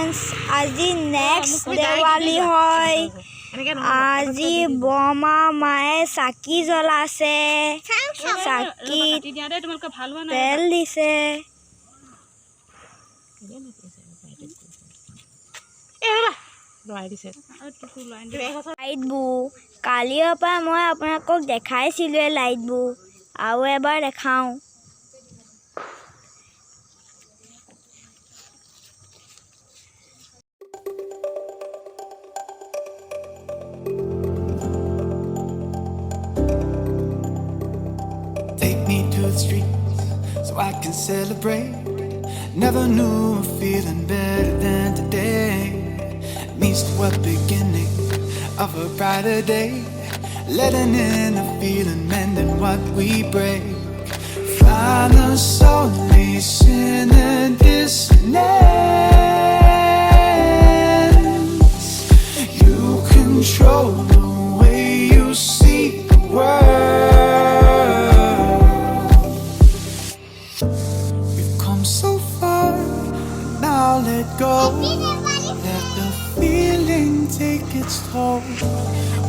Friends আজি next Devali হয় আজি বমা মায়ে চাকি জ্বলাছে চাকি তেল দিছে লাইটবু কালিৰ পৰা মই আপোনালোকক দেখাইছিলো লাইটবু আৰু এবাৰ দেখাও Streets so I can celebrate. Never knew a feeling better than today. Means the beginning of a brighter day. Letting in a feeling, mending what we break. Find the solace in the dissonance. You control the way you see the world. Let go, let the feeling take its toll.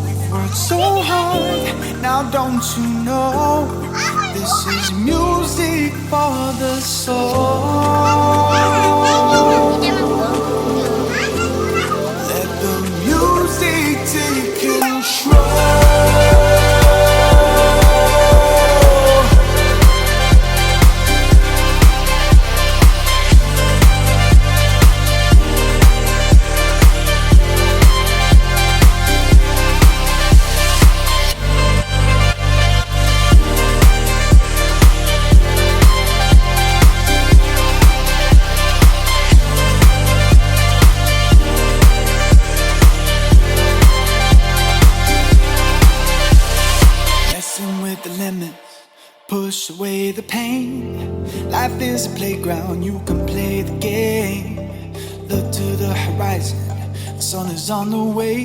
We've worked so hard, now don't you know? This is music for the soul. Let the music take control. Push away the pain. Life is a playground, you can play the game. Look to the horizon, the sun is on the way.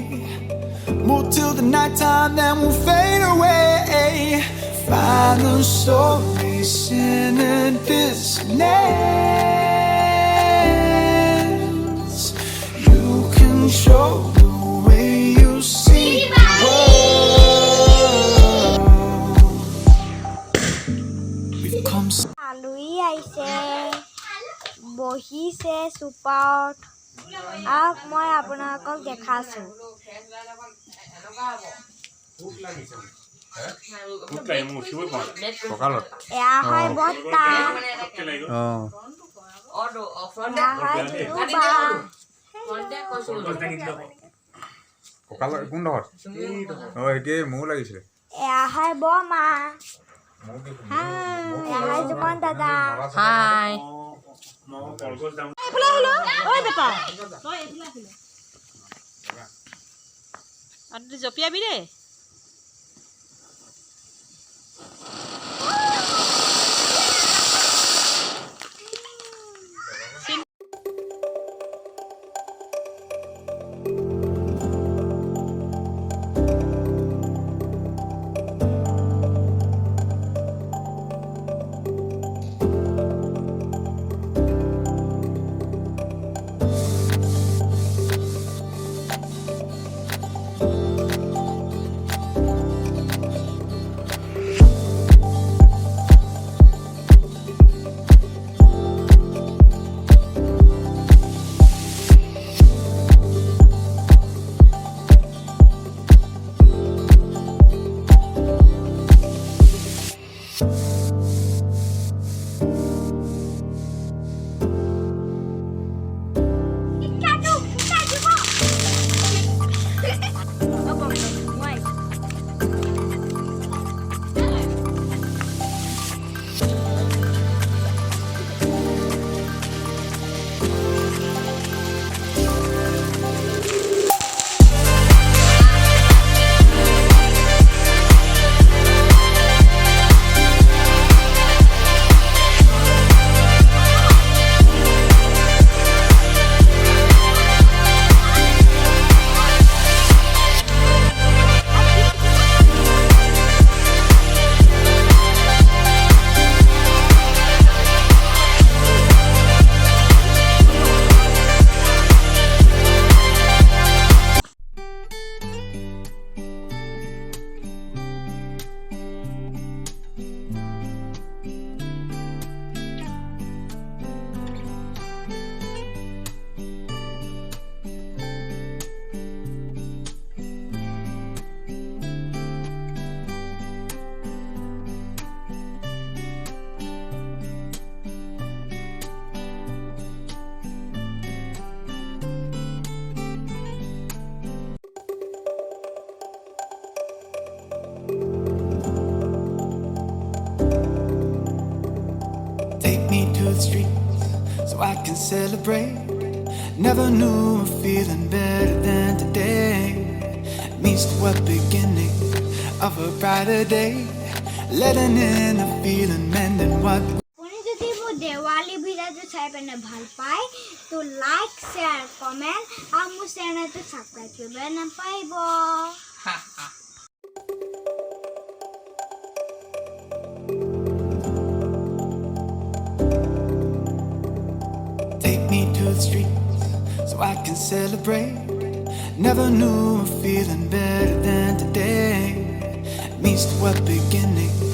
Move till the nighttime, then we'll fade away. Find the solace in a dissonance. You control the way you see the world. আলুই আইছে বহিছে সুপাৰত আক মই আপোনালোকক দেখাছো এয়া হয় বত্তা এয়া হয় বমা Hai Jumon Dada. Hai. Hello. Oi beta. Ada jopia bi deh. can celebrate. Never knew a feeling better than today. Means to a beginning of a brighter day. Letting in a feeling, mending what. আপুনি যদি মোৰ দেৱালী ভিডিঅ'টো চাই পেনে ভাল পায় তো like share comment আৰু মোৰ চেনেলটো ছাবস্ক্ৰাইব কৰিব নাপাহৰিব। Take me to the streets so I can celebrate. Never knew a feeling better than today. Means to a beginning